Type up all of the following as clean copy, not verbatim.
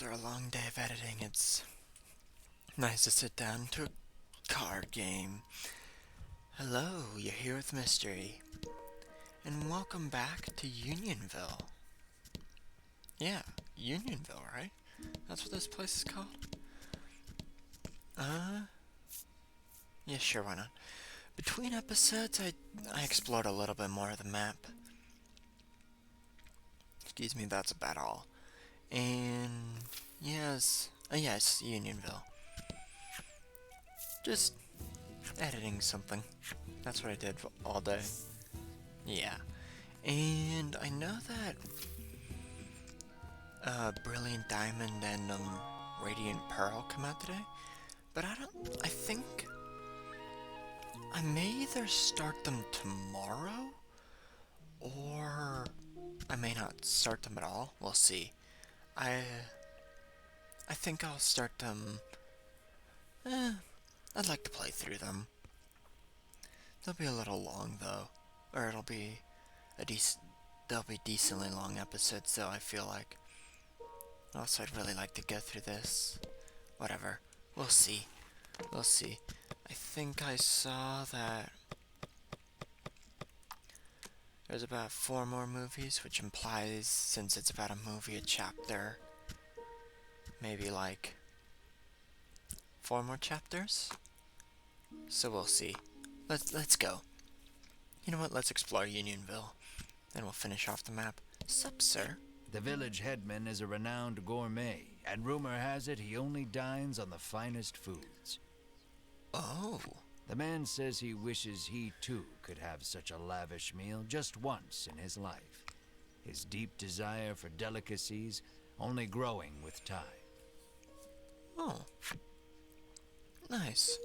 after a long day of editing, it's nice to sit down to a card game. Hello, you're here with Mystery, and welcome back to Unionville. Yeah, Unionville, right? That's what this place is called? Yeah, sure, why not? Between episodes, I explored a little bit more of the map. Excuse me, that's about all. And yes, Unionville. Just editing something. That's what I did all day. Yeah. And I know that Brilliant Diamond and Radiant Pearl come out today, but I think I may either start them tomorrow or I may not start them at all. We'll see. I think I'll start them. I'd like to play through them. They'll be a little long though, or they'll be decently long episodes though, I feel like. Also, I'd really like to go through this. Whatever. We'll see. We'll see. I think I saw that there's about 4 more movies, which implies, since it's about a movie a chapter, maybe like 4 more chapters? So we'll see. Let's go. You know what? Let's explore Unionville. Then we'll finish off the map. Sup, sir? The Village Headman is a renowned gourmet, and rumor has it he only dines on the finest foods. Oh. The man says he wishes he too could have such a lavish meal just once in his life. His deep desire for delicacies only growing with time. Oh. Nice.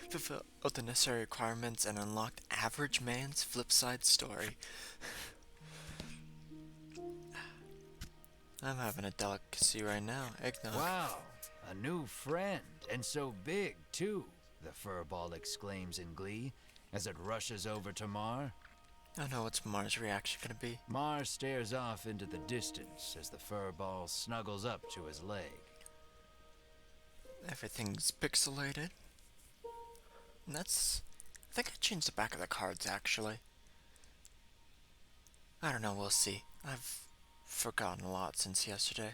Fulfill the necessary requirements and unlocked average man's flipside story. I'm having a delicacy right now. Eggnog. Wow, a new friend, and so big too, the furball exclaims in glee as it rushes over to Mar. I know what's Mar's reaction gonna be. Mar stares off into the distance as the furball snuggles up to his leg. Everything's pixelated. And I think I changed the back of the cards actually. I don't know, we'll see. I've forgotten a lot since yesterday.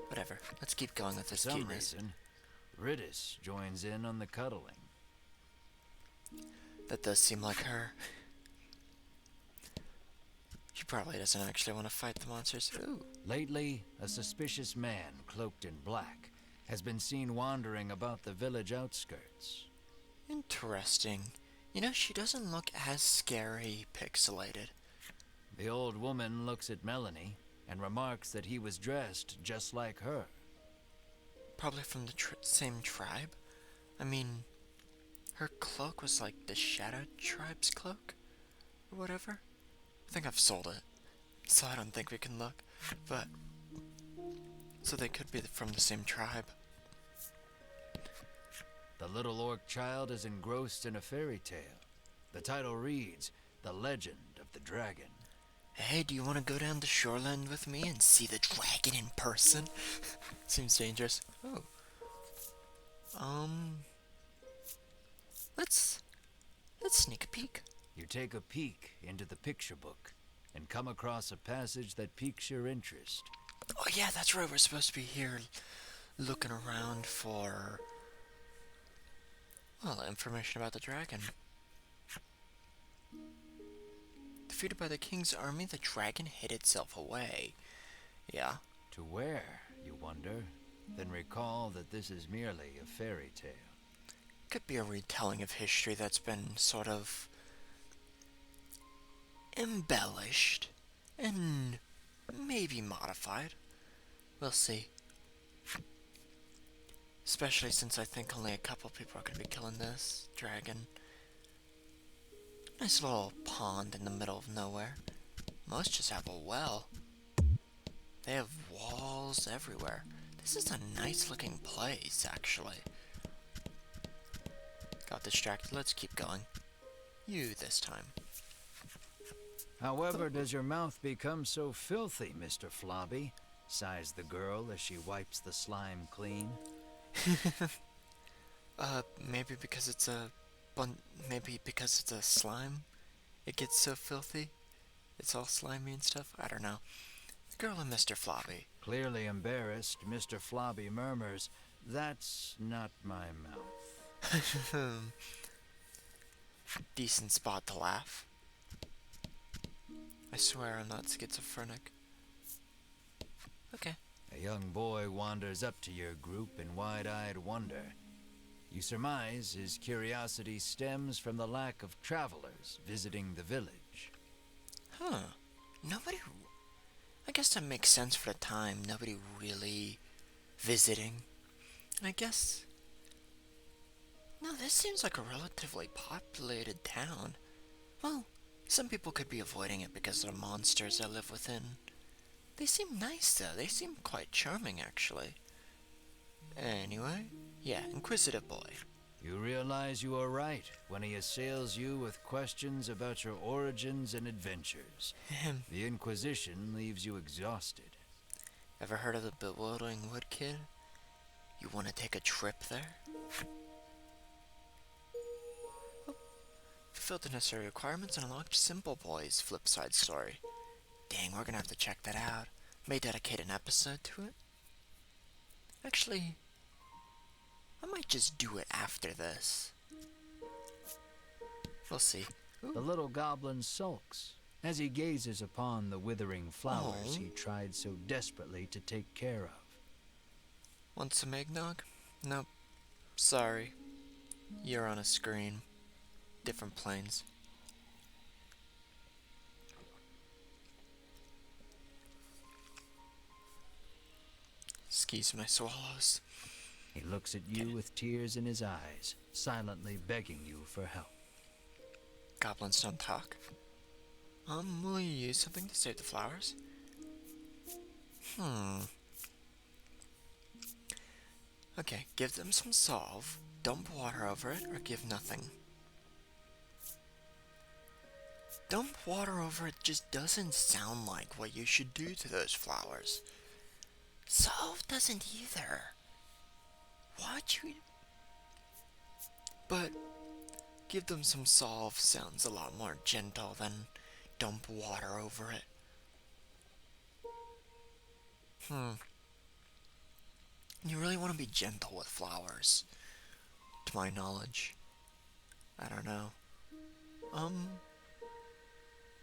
Whatever, let's keep going with this For some cuteness. reason, Riddis joins in on the cuddling. That does seem like her. She probably doesn't actually want to fight the monsters. Ooh. Lately, a suspicious man cloaked in black has been seen wandering about the village outskirts. Interesting. You know, she doesn't look as scary pixelated. The old woman looks at Melanie and remarks that he was dressed just like her. Probably from the same tribe. I mean, her cloak was like the Shadow Tribe's cloak? Or whatever? I think I've sold it. So I don't think we can look. But, so they could be from the same tribe. The little orc child is engrossed in a fairy tale. The title reads, The Legend of the Dragon. Hey, do you want to go down to Shoreland with me and see the dragon in person? Seems dangerous. Oh. Let's sneak a peek. You take a peek into the picture book and come across a passage that piques your interest. Oh yeah, that's right, we're supposed to be here looking around for, well, information about the dragon. Defeated by the king's army, the dragon hid itself away. Yeah. To where, you wonder? Then recall that this is merely a fairy tale. Could be a retelling of history that's been sort of embellished and maybe modified. We'll see. Especially since I think only a couple people are going to be killing this dragon. Nice little pond in the middle of nowhere. Most just have a well. They have walls everywhere. This is a nice looking place, actually. Got distracted. Let's keep going. You this time. However, does your mouth become so filthy, Mr. Flobby? sighs the girl as she wipes the slime clean. Maybe because it's a maybe because it's a slime, it gets so filthy. It's all slimy and stuff. I don't know. The girl and Mr. Flobby. Clearly embarrassed, Mr. Flobby murmurs, "That's not my mouth." Decent spot to laugh. I swear I'm not schizophrenic. Okay. A young boy wanders up to your group in wide-eyed wonder. You surmise his curiosity stems from the lack of travelers visiting the village. Huh. Nobody... I guess that makes sense for the time. Nobody really visiting. And I guess... No, this seems like a relatively populated town. Well, some people could be avoiding it because of the monsters that live within. They seem nice, though. They seem quite charming, actually. Anyway, yeah, inquisitive boy. You realize you are right when he assails you with questions about your origins and adventures. The Inquisition leaves you exhausted. Ever heard of the Bewildering Wood Kid? You want to take a trip there? Oh, fulfilled the necessary requirements and unlocked Simple Boy's flip-side story. Dang, we're gonna have to check that out. May dedicate an episode to it. Actually, I might just do it after this. We'll see. Ooh. The little goblin sulks as he gazes upon the withering flowers he tried so desperately to take care of. Want some eggnog? Nope. Sorry. You're on a screen. Different planes. Excuse my swallows. He looks at you with tears in his eyes, silently begging you for help. Goblins don't talk. Will you use something to save the flowers? Okay, give them some salve, dump water over it, or give nothing. Dump water over it just doesn't sound like what you should do to those flowers. Salve doesn't either. Why'd you... But give them some salve sounds a lot more gentle than dump water over it. You really want to be gentle with flowers, to my knowledge. I don't know.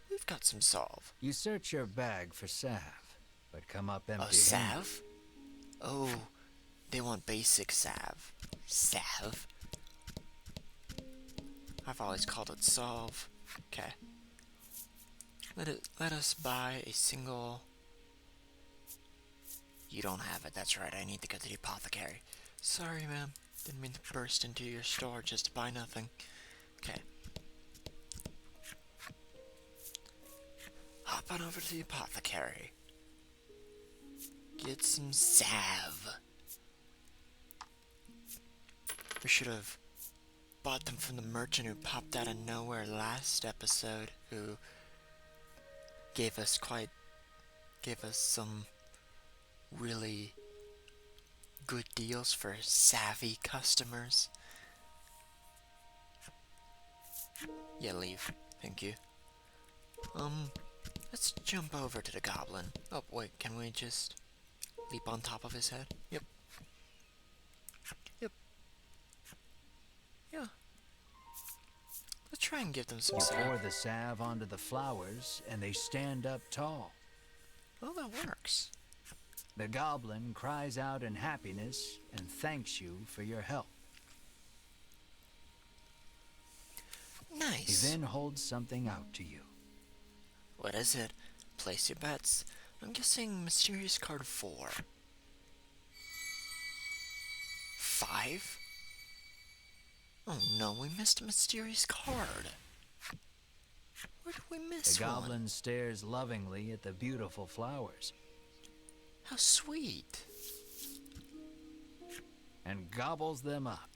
We've got some salve. You search your bag for salve, but come up empty-handed. Oh, salve? Oh, they want basic salve. Salve? I've always called it salve. Okay. Let us buy a single... You don't have it, that's right. I need to go to the apothecary. Sorry, ma'am. Didn't mean to burst into your store just to buy nothing. Okay. Hop on over to the apothecary. Get some salve. We should have bought them from the merchant who popped out of nowhere last episode, who gave us some really good deals for savvy customers. Yeah, leave. Thank you. Let's jump over to the goblin. Oh, wait, can we just leap on top of his head? Yep. Yep. Yeah. Let's try and give them some You salve. pour the salve onto the flowers, and they stand up tall. Oh, that works. The goblin cries out in happiness and thanks you for your help. Nice. He then holds something out to you. What is it? Place your bets. I'm guessing mysterious card 4. 5? Oh no, we missed a mysterious card. Where did we miss The one? goblin stares lovingly at the beautiful flowers How sweet. and gobbles them up.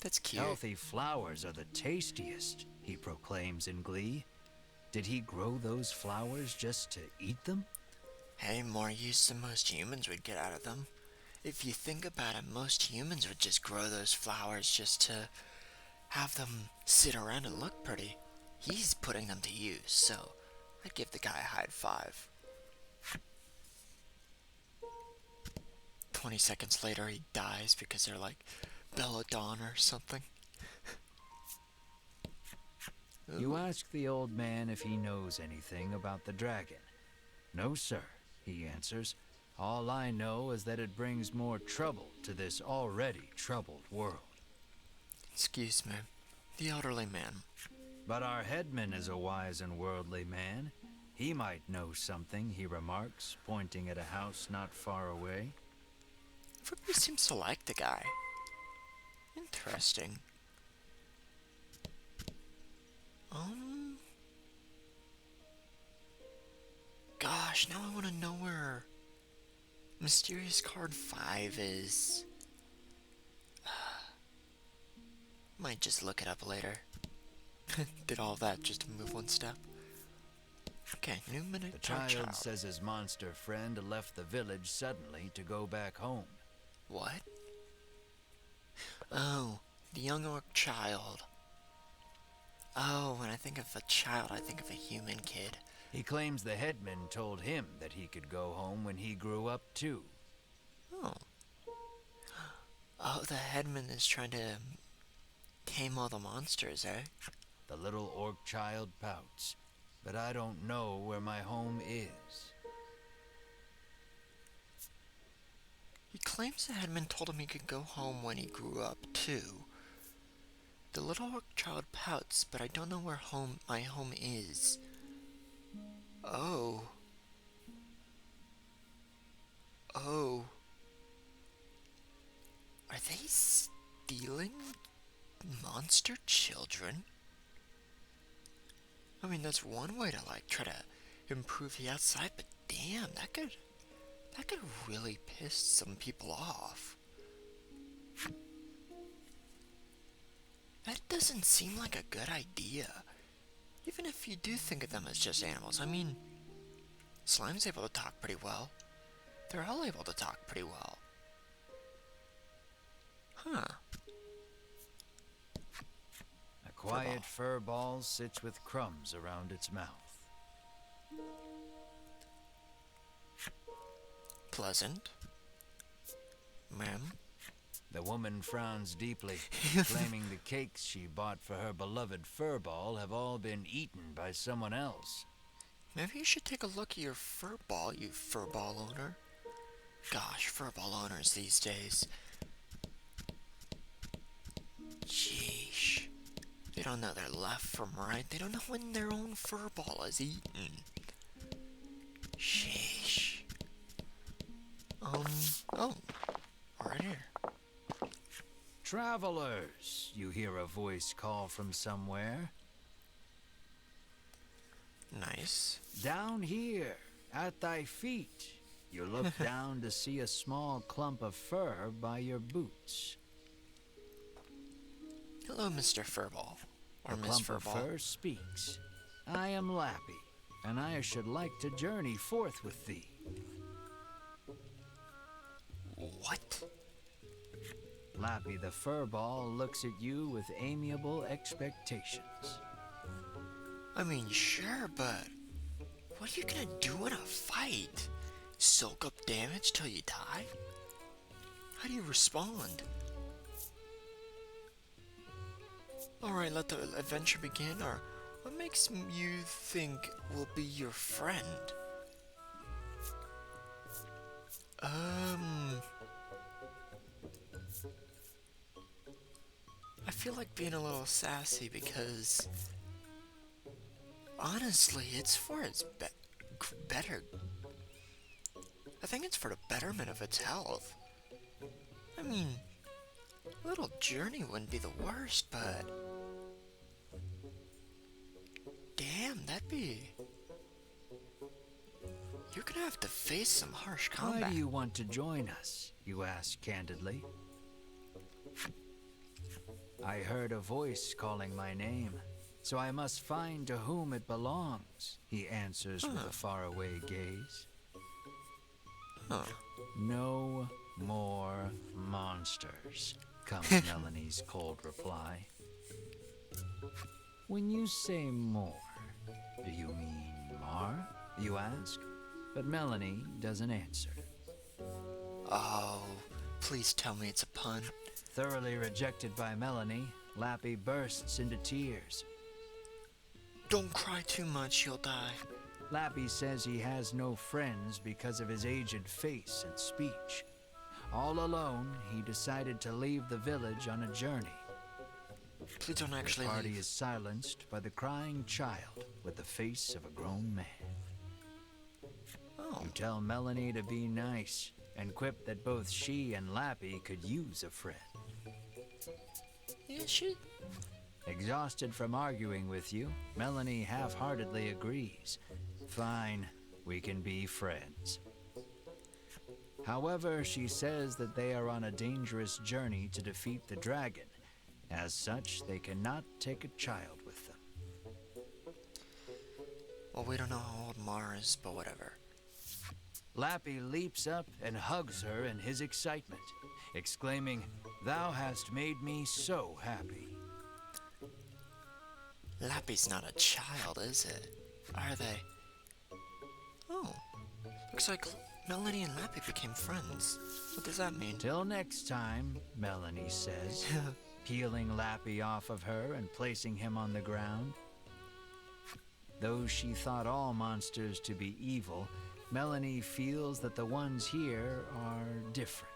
That's cute. Healthy flowers are the tastiest, he proclaims in glee. Did he grow those flowers just to eat them? Hey, more use than most humans would get out of them. If you think about it, most humans would just grow those flowers just to have them sit around and look pretty. He's putting them to use, so I'd give the guy a high five. 20 seconds later, he dies because they're like belladonna or something. You ask the old man if he knows anything about the dragon. No, sir, he answers. All I know is that it brings more trouble to this already troubled world. Excuse me, the elderly man. But our headman is a wise and worldly man. He might know something, he remarks, pointing at a house not far away. Everybody seems to like the guy. Interesting. Gosh, now I want to know where Mysterious Card 5 is. Might just look it up later. Did all that just to move one step. Okay, new minute. The child says his monster friend left the village suddenly to go back home. What? Oh, the young orc child. Oh, when I think of a child, I think of a human kid. He claims the headman told him that he could go home when he grew up too. Oh. Oh, the headman is trying to tame all the monsters, eh? The little orc child pouts. But I don't know where my home is. He claims the headman told him he could go home when he grew up, too. The little orc child pouts, but I don't know where my home is. Oh. Oh. Are they stealing monster children? I mean, that's one way to, like, try to improve the outside, but damn, that could really piss some people off. That doesn't seem like a good idea. Even if you do think of them as just animals. I mean, Slime's able to talk pretty well. They're all able to talk pretty well. Huh. A quiet fur ball sits with crumbs around its mouth. Pleasant. Ma'am. The woman frowns deeply, claiming the cakes she bought for her beloved furball have all been eaten by someone else. Maybe you should take a look at your furball, you furball owner. Gosh, furball owners these days. Sheesh. They don't know their left from right. They don't know when their own furball is eaten. Sheesh. Oh. Right here. Travelers, you hear a voice call from somewhere. Nice. Down here, at thy feet, you look down to see a small clump of fur by your boots. Hello, Mr. Furball. Or The Miss clump of Furball. fur speaks. I am Lappy, and I should like to journey forth with thee. What? Lappy the furball looks at you with amiable expectations. I mean, sure, but what are you gonna do in a fight? Soak up damage till you die? How do you respond? Alright, let the adventure begin, or what makes you think we'll be your friend? I feel like being a little sassy because honestly, it's for its better. I think it's for the betterment of its health. I mean, a little journey wouldn't be the worst, but damn, that'd be. You're gonna have to face some harsh combat. Why do you want to join us? You ask candidly. I heard a voice calling my name. so I must find to whom it belongs, he answers with a faraway gaze. Huh. No more monsters, comes Melanie's cold reply. When you say more, do you mean Mar? You ask, but Melanie doesn't answer. Oh, please tell me it's a pun. Thoroughly rejected by Melanie, Lappy bursts into tears. Don't cry too much, you'll die. Lappy says he has no friends because of his aged face and speech. All alone, he decided to leave the village on a journey. Please don't actually The party leave. is silenced by the crying child with the face of a grown man. Oh, You tell Melanie to be nice and quip that both she and Lappy could use a friend. yeah, she... Exhausted from arguing with you, Melanie half-heartedly agrees. Fine, we can be friends. However, she says that they are on a dangerous journey to defeat the dragon. As such, they cannot take a child with them. Well, we don't know how old Mar is, but whatever. Lappy leaps up and hugs her in his excitement, exclaiming, "Thou hast made me so happy." Lappy's not a child, is it? Are they? Oh, looks like Melanie and Lappy became friends. What does that mean? Till next time, Melanie says, peeling Lappy off of her and placing him on the ground. Though she thought all monsters to be evil, Melanie feels that the ones here are different.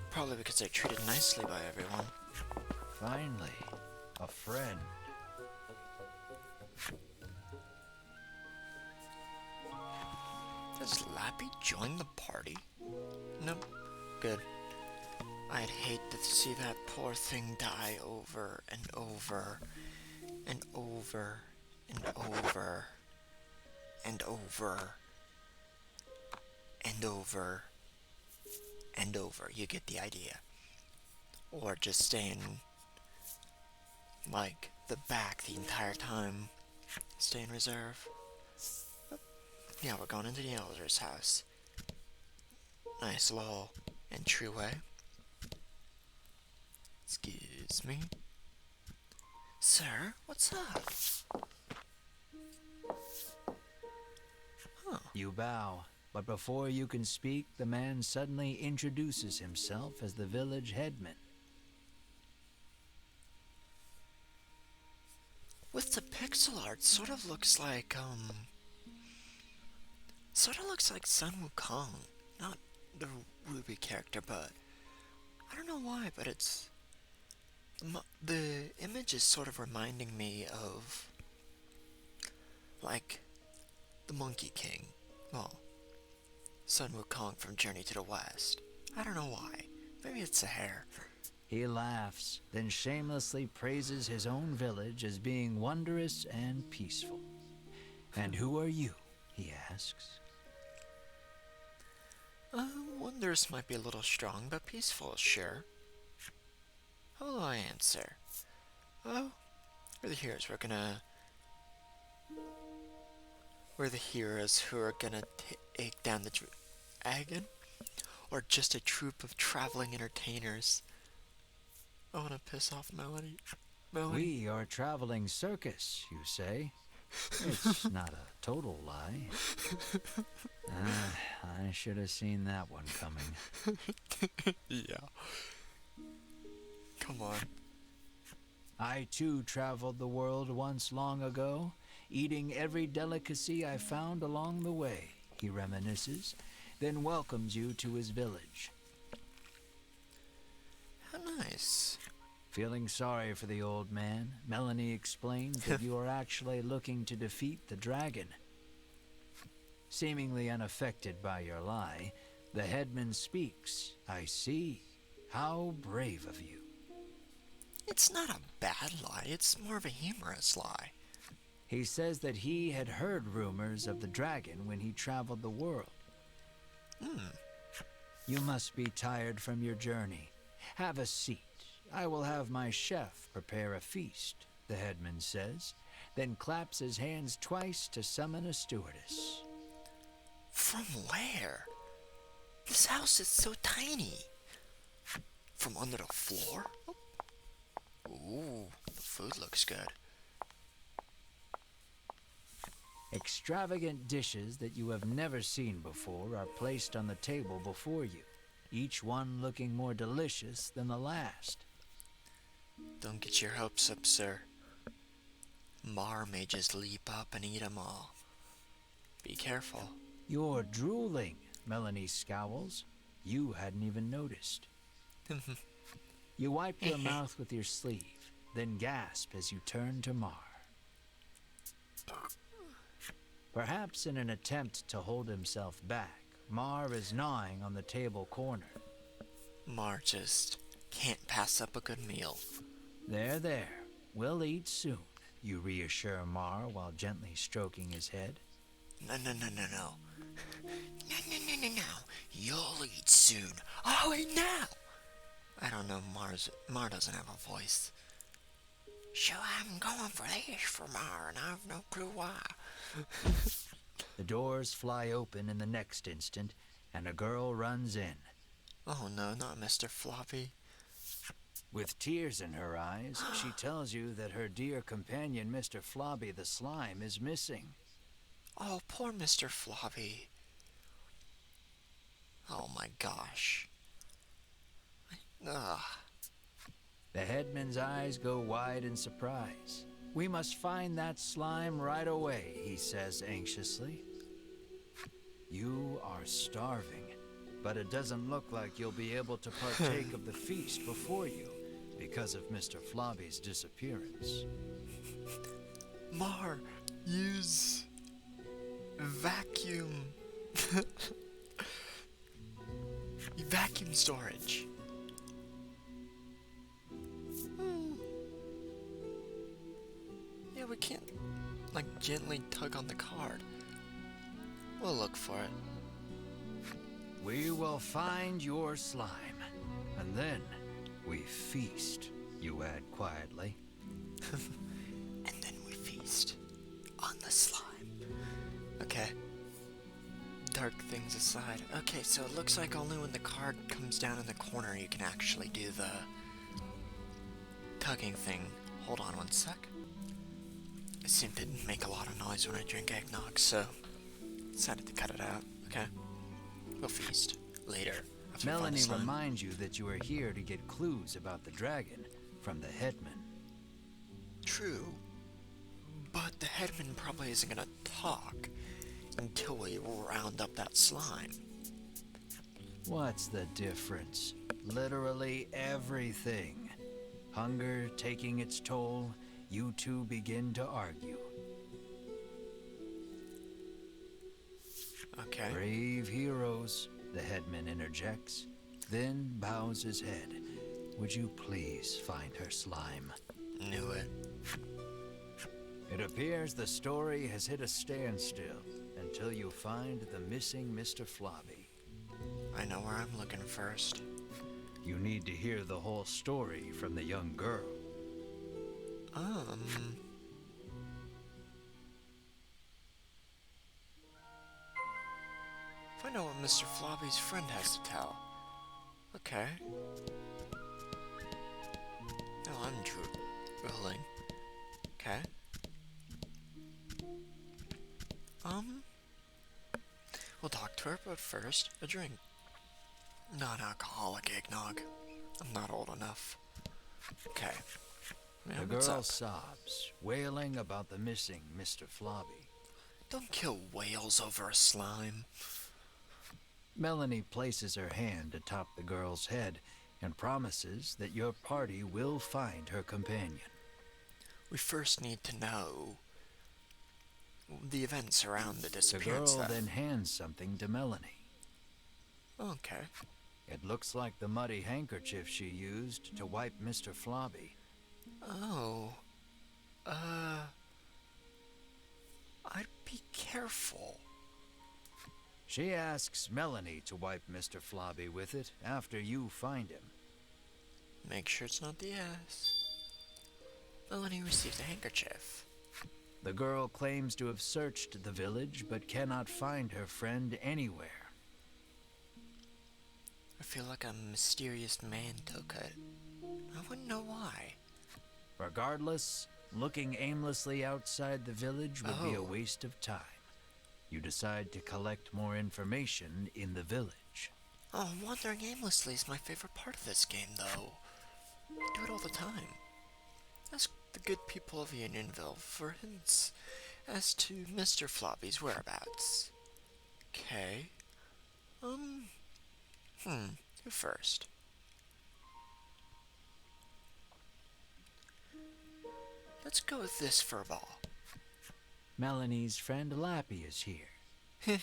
Probably because they're treated nicely by everyone. Finally, a friend. Does Lappy join the party? Nope. Good. I'd hate to see that poor thing die over and over and over and over and over and over and over. You get the idea. Or just stay in, like, the back the entire time. Stay in reserve. Yeah, we're going into the elder's house. Nice little entryway. Excuse me. Sir, what's up? Huh. You bow, but before you can speak, the man suddenly introduces himself as the village headman. With the pixel art, sort of looks like, Sun Wukong. Not the Ruby character, but I don't know why, but it's... The image is sort of reminding me of, like, the Monkey King. Well, Sun Wukong from Journey to the West. I don't know why. Maybe it's the hair. He laughs, then shamelessly praises his own village as being wondrous and peaceful. "And who are you?" he asks. Wondrous might be a little strong, but peaceful, sure. How will I answer? Oh, we're the heroes. We're the heroes who are gonna take down the dragon, or just a troop of traveling entertainers. I wanna piss off Melody. We are a traveling circus, you say. It's not a total lie. I should have seen that one coming. Yeah. Come on. I too traveled the world once long ago, eating every delicacy I found along the way, he reminisces, then welcomes you to his village. How nice. Feeling sorry for the old man, Melanie explains that you are actually looking to defeat the dragon. Seemingly unaffected by your lie, the headman speaks. "I see. How brave of you." It's not a bad lie, it's more of a humorous lie. He says that he had heard rumors of the dragon when he traveled the world. You must be tired from your journey. Have a seat. I will have my chef prepare a feast. the headman says, then claps his hands twice to summon a stewardess. From where? This house is so tiny. From under the floor? Ooh, the food looks good. Extravagant dishes that you have never seen before are placed on the table before you, each one looking more delicious than the last. Don't get your hopes up, sir. Mar may just leap up and eat 'em all. Be careful. You're drooling, Melanie scowls. You hadn't even noticed. You wipe your mouth with your sleeve, then gasp as you turn to Mar. Perhaps in an attempt to hold himself back, Mar is gnawing on the table corner. Mar just can't pass up a good meal. There. We'll eat soon, you reassure Mar while gently stroking his head. No. No. You'll eat soon. I'll eat now. I don't know, Mar doesn't have a voice. So I'm going for this for Mar, and I've no clue why. The doors fly open in the next instant, and a girl runs in. Oh no, not Mr. Floppy. With tears in her eyes, she tells you that her dear companion, Mr. Flobby the Slime, is missing. Oh, poor Mr. Floppy. Oh my gosh. Ugh. The headman's eyes go wide in surprise. We must find that slime right away, he says anxiously. You are starving, but it doesn't look like you'll be able to partake of the feast before you because of Mr. Flobby's disappearance. Mar, use vacuum. Vacuum storage. Yeah, we can't, like, gently tug on the card. We'll look for it. We will find your slime, and then we feast, you add quietly. And then we feast on the slime. Okay. Dark things aside. Okay, so it looks like only when the card comes down in the corner you can actually do the tugging thing. Hold on one sec. It seemed to make a lot of noise when I drink eggnog, so decided to cut it out. Okay. We'll feast later. Melanie reminds you that you are here to get clues about the dragon from the headman. True. But the headman probably isn't gonna talk until we round up that slime. What's the difference? Literally everything. Hunger taking its toll, you two begin to argue. Okay. Brave heroes, the headman interjects, then bows his head. Would you please find her slime? Knew it. It appears the story has hit a standstill until you find the missing Mr. Flobby. I know where I'm looking first. You need to hear the whole story from the young girl. Find out what Mr. Flobby's friend has to tell. Okay. Now I'm drooling. Okay. We'll talk to her, but first, a drink. Non-alcoholic eggnog. I'm not old enough. Okay. Man, The girl sobs, wailing about the missing Mr. Flobby. Don't kill whales over a slime. Melanie places her hand atop the girl's head and promises that your party will find her companion. We first need to know the events around the disappearance. The girl then hands something to Melanie. Okay. It looks like the muddy handkerchief she used to wipe Mr. Flobby. Oh. I'd be careful. She asks Melanie to wipe Mr. Flobby with it after you find him. Make sure it's not the ass. Melanie received a handkerchief. The girl claims to have searched the village, but cannot find her friend anywhere. I feel like a mysterious man took it. I wouldn't know why. Regardless, looking aimlessly outside the village would be a Oh. waste of time. You decide to collect more information in the village. Oh, wandering aimlessly is my favorite part of this game, though. I do it all the time. Ask the good people of Unionville for hints as to Mr. Flobby's whereabouts. Okay. Who first? Let's go with this furball. Melanie's friend Lappy is here.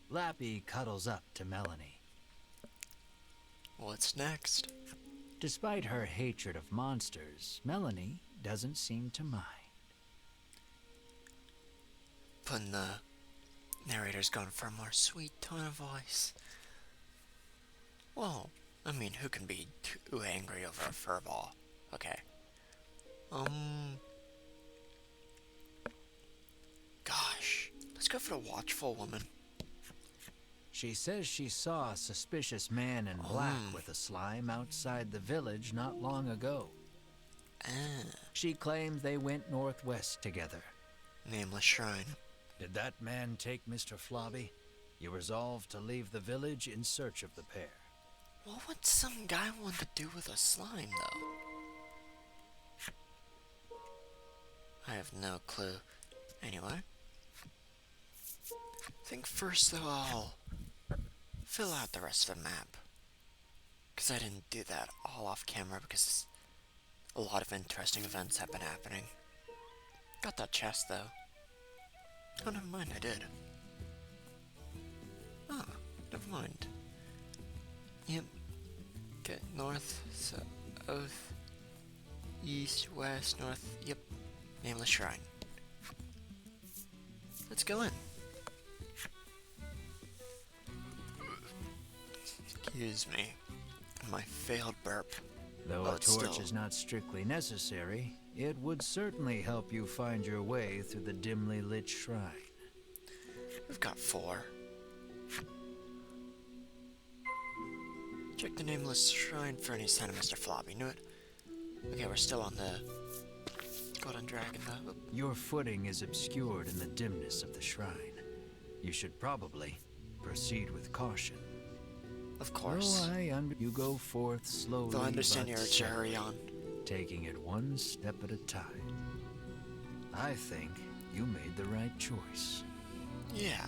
Lappy cuddles up to Melanie. What's next? Despite her hatred of monsters, Melanie doesn't seem to mind. Putting the narrator's going for a more sweet tone of voice. Well, I mean, who can be too angry over a furball? Okay. Gosh. Let's go for the watchful woman. She says she saw a suspicious man in black with a slime outside the village not long ago. She claims they went northwest together. Nameless shrine. Did that man take Mr. Flobby? You resolved to leave the village in search of the pair. What would some guy want to do with a slime, though? I have no clue. Anyway. I think first, though, I'll fill out the rest of the map. Because I didn't do that all off camera because a lot of interesting events have been happening. Got that chest, though. Oh, never mind, I did. Oh, never mind. Yep. Get north, south, east, west, north. Yep. Nameless shrine. Let's go in. Excuse me. My failed burp. Though Well, a it's torch still- is not strictly necessary, it would certainly help you find your way through the dimly lit shrine. We've got 4. Check the nameless shrine for any sign of Mr. Flobby. Knew it. Okay, we're still on the golden dragon though. Your footing is obscured in the dimness of the shrine. You should probably proceed with caution. Of course. You go forth slowly, They'll understand but your urge to hurry on. taking it one step at a time. I think you made the right choice. Yeah.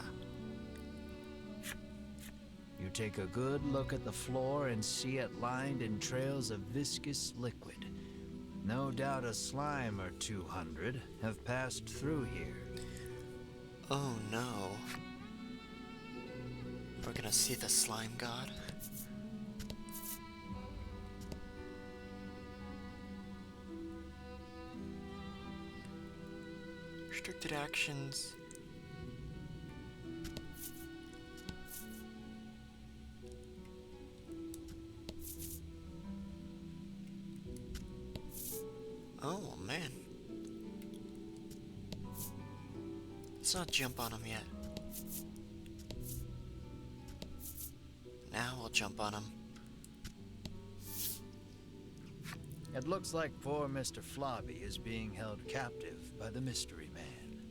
You take a good look at the floor and see it lined in trails of viscous liquid. No doubt a slime or 200 have passed through here. Oh no. We're gonna see the slime god. Restricted actions. Oh man. Let's not jump on him yet. Now we'll jump on him. It looks like poor Mr. Flobby is being held captive by the mystery man.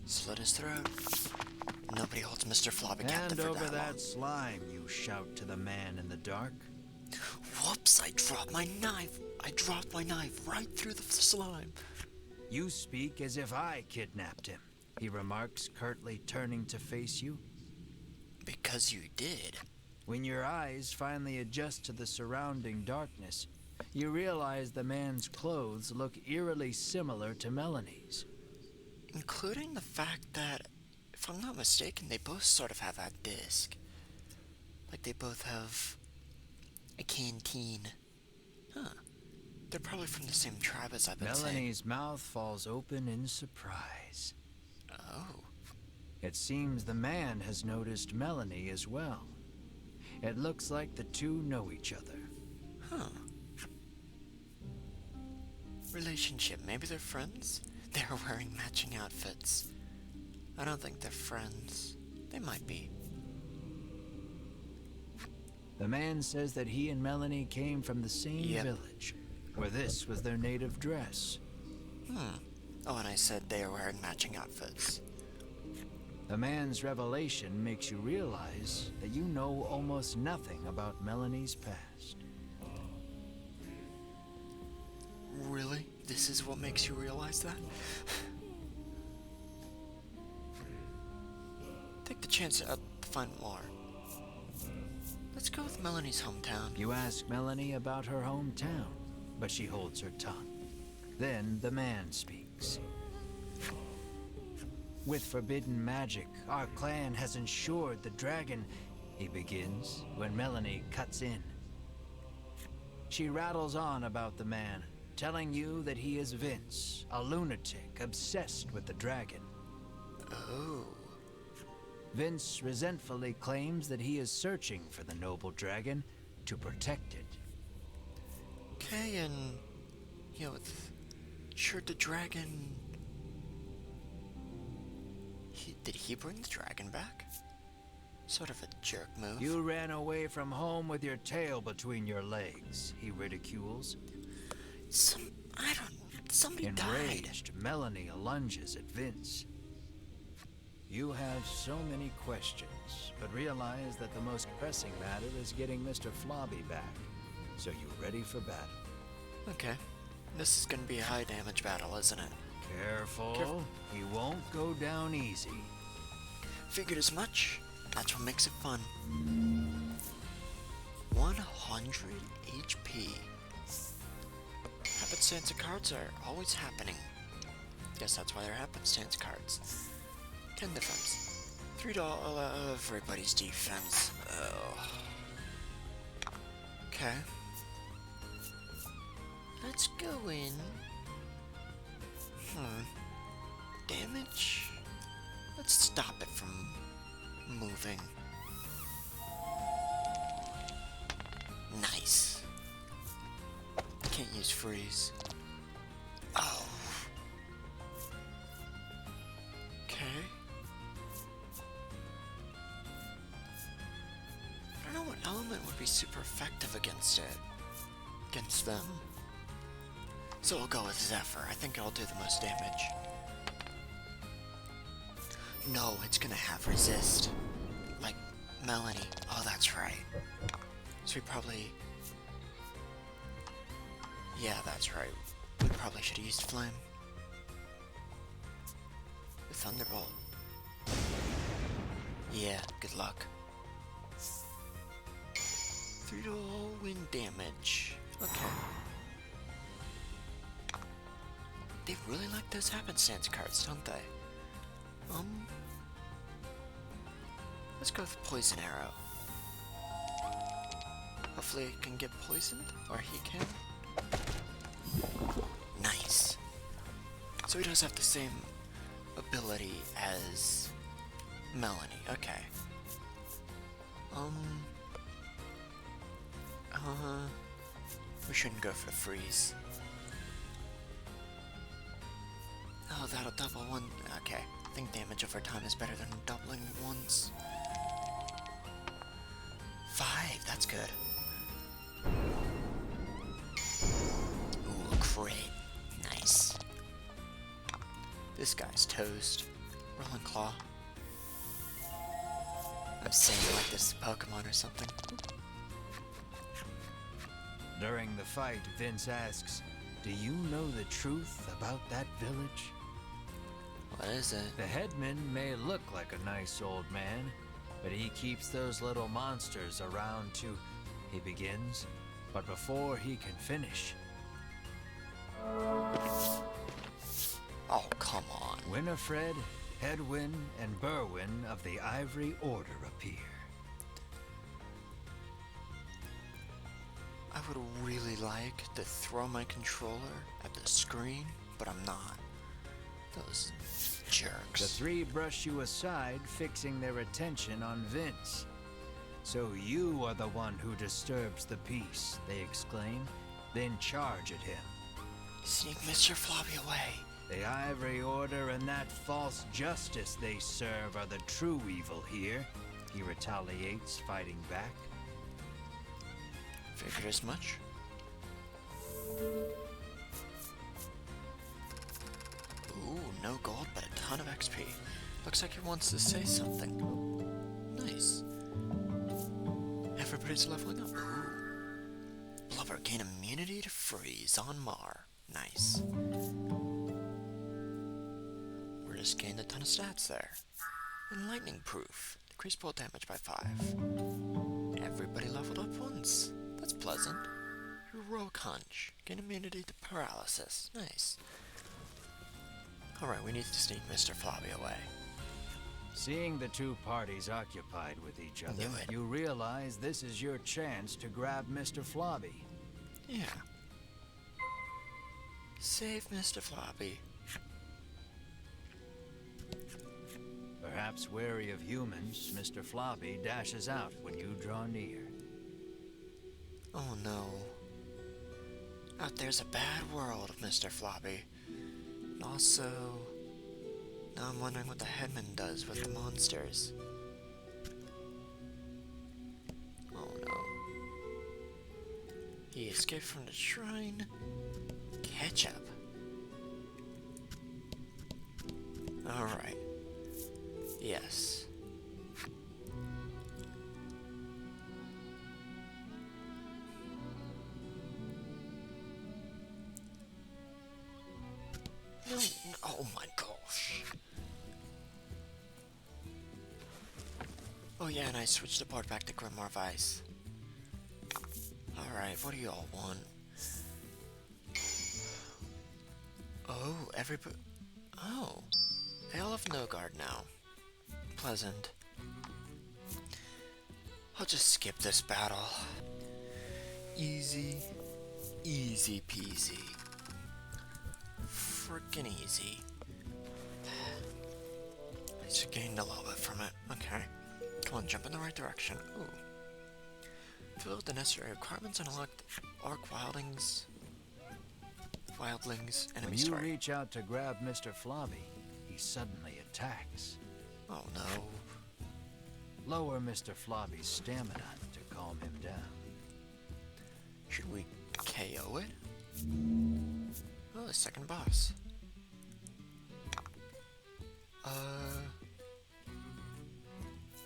Slit his throat. Nobody holds Mr. Flobby captive Hand for over that that long. slime, you shout to the man in the dark. Whoops, I dropped my knife. I dropped my knife right through the slime. You speak as if I kidnapped him, he remarks, curtly turning to face you. Because you did. When your eyes finally adjust to the surrounding darkness, you realize the man's clothes look eerily similar to Melanie's. Including the fact that, if I'm not mistaken, they both sort of have that disc. Like they both have a canteen. Huh. They're probably from the same tribe as I've been saying. Melanie's mouth falls open in surprise. Oh. It seems the man has noticed Melanie as well. It looks like the two know each other. Huh. relationship? Maybe they're friends? They're wearing matching outfits. I don't think they're friends. They might be. The man says that he and Melanie came from the same village, where this was their native dress. Oh, and I said they are wearing matching outfits. The man's revelation makes you realize that you know almost nothing about Melanie's past. Really? This is what makes you realize that? Take the chance to find more. Let's go with Melanie's hometown. You ask Melanie about her hometown, but she holds her tongue. Then the man speaks. With forbidden magic, our clan has ensured the dragon, he begins, when Melanie cuts in. She rattles on about the man, telling you that he is Vince, a lunatic obsessed with the dragon. Oh. Vince resentfully claims that he is searching for the noble dragon to protect it. Okay, and sure, the dragon. Did he bring the dragon back? Sort of a jerk move. You ran away from home with your tail between your legs, he ridicules. Somebody Enraged, died. Melanie lunges at Vince. You have so many questions, but realize that the most pressing matter is getting Mr. Blobby back. So you ready for battle? Okay. This is gonna be a high damage battle, isn't it? Careful. He won't go down easy. Figured as much. That's what makes it fun. 100 HP. Happenstance cards are always happening. Guess that's why they're happenstance cards. 10 defense. $3 everybody's defense. Oh. Okay. Let's go in. Damage? Let's stop it from moving. Nice. Can't use freeze. Oh. Okay. I don't know what element would be super effective against it. Against them. So we'll go with Zephyr. I think it'll do the most damage. No, it's gonna have resist. Like Melanie. Oh, that's right. So we probably... Yeah, that's right. We probably should have used Flame. The Thunderbolt. Yeah, good luck. 3 to all wind damage. Okay. They really like those happenstance cards, don't they? Let's go with Poison Arrow. Hopefully it can get poisoned, or he can. Nice. So he does have the same ability as Melanie. Okay. We shouldn't go for the freeze. Oh, that'll double one. Okay. I think damage over time is better than doubling once. 5, that's good. Ooh, a crit. Nice. This guy's toast. Rolling Claw. I'm saying like this is Pokemon or something. During the fight, Vince asks, "Do you know the truth about that village?" What is it? The headman may look like a nice old man, but he keeps those little monsters around to, he begins, but before he can finish. Oh, come on. Winifred, Hedwin, and Berwin of the Ivory Order appear. I would really like to throw my controller at the screen, but I'm not. Those jerks. The three brush you aside, fixing their attention on Vince. "So you are the one who disturbs the peace," they exclaim, then charge at him. Sneak Mr. Floppy away. The Ivory Order and that false justice they serve are the true evil here. He retaliates, fighting back. Figured as much. Ooh, no gold, but a ton of XP. Looks like he wants to say something. Ooh, nice. Everybody's leveling up. Ooh. Blubber, gain immunity to freeze on Mar. Nice. We're just gained a ton of stats there. And lightning proof. Decrease bolt damage by 5. Everybody leveled up once. That's pleasant. Heroic hunch. Gain immunity to paralysis. Nice. Alright, we need to sneak Mr. Floppy away. Seeing the two parties occupied with each other, Knew it. you realize this is your chance to grab Mr. Flobby. Yeah. Save Mr. Floppy. Perhaps wary of humans, Mr. Flobby dashes out when you draw near. Oh no. Out there's a bad world, Mr. Floppy. And also, now I'm wondering what the Headman does with the monsters. Oh no. He escaped from the shrine. Ketchup. Alright. Yes. No, oh my gosh. Oh yeah, and I switched the board back to Grimoire Vice. Alright, what do you all want? Oh, everybody... Oh. They all have no guard now. Pleasant. I'll just skip this battle. Easy. Easy peasy. Frickin' easy. I just gained a little bit from it. Okay. Come on, jump in the right direction. Ooh. Fill out the necessary requirements and elect Arc Wildlings, enemy When you strike. reach out to grab Mr. Flobby, he suddenly attacks. Oh no. Lower Mr. Flobby's stamina to calm him down. Should we KO it? Oh, the second boss. I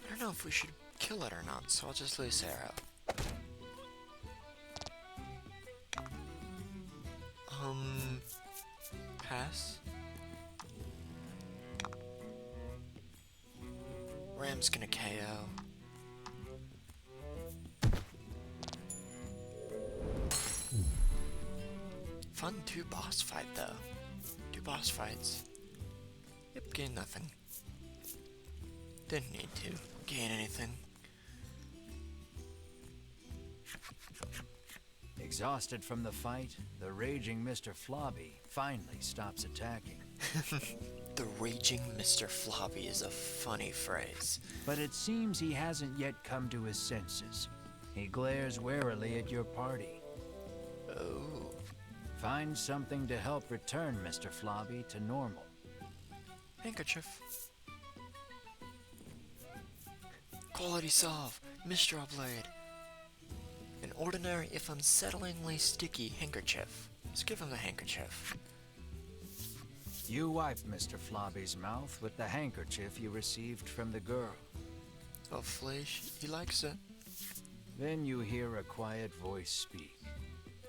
don't know if we should kill it or not, so I'll just lose arrow. Pass? Ram's gonna KO. Fun 2 boss fight though. 2 boss fights. Yep, gain nothing. Didn't need to gain anything. Exhausted from the fight, the raging Mr. Flobby finally stops attacking. The raging Mr. Floppy is a funny phrase. But it seems he hasn't yet come to his senses. He glares warily at your party. Oh. Find something to help return Mr. Flobby to normal. Handkerchief. Quality solve. Mistral blade. An ordinary if unsettlingly sticky handkerchief. Let's give him the handkerchief. You wipe Mr. Flobby's mouth with the handkerchief you received from the girl. Hopefully he likes it. Then you hear a quiet voice speak.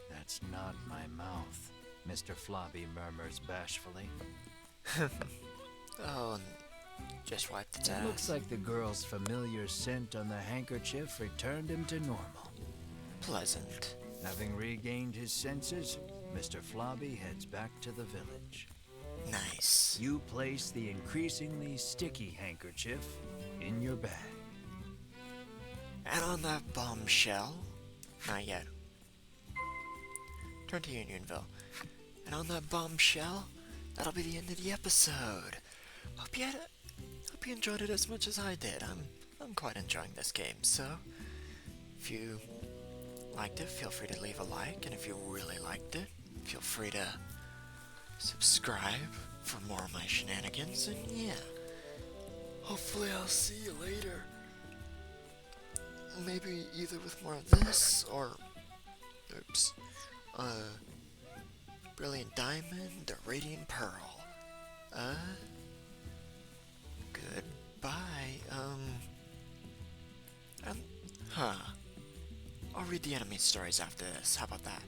That's not my mouth, Mr. Flobby murmurs bashfully. Oh, just wiped its It ass. looks like the girl's familiar scent on the handkerchief returned him to normal. Pleasant. Having regained his senses, Mr. Flobby heads back to the village. Nice. You place the increasingly sticky handkerchief in your bag. And on that bombshell, not yet. Turn to Unionville. And on that bombshell, that'll be the end of the episode. Hope you enjoyed it as much as I did. I'm quite enjoying this game, so if you liked it, feel free to leave a like, and if you really liked it, feel free to subscribe for more of my shenanigans, and yeah, hopefully I'll see you later. Maybe either with more of this, or, oops, Brilliant Diamond, or Radiant Pearl. Goodbye, huh. I'll read the enemy stories after this, how about that?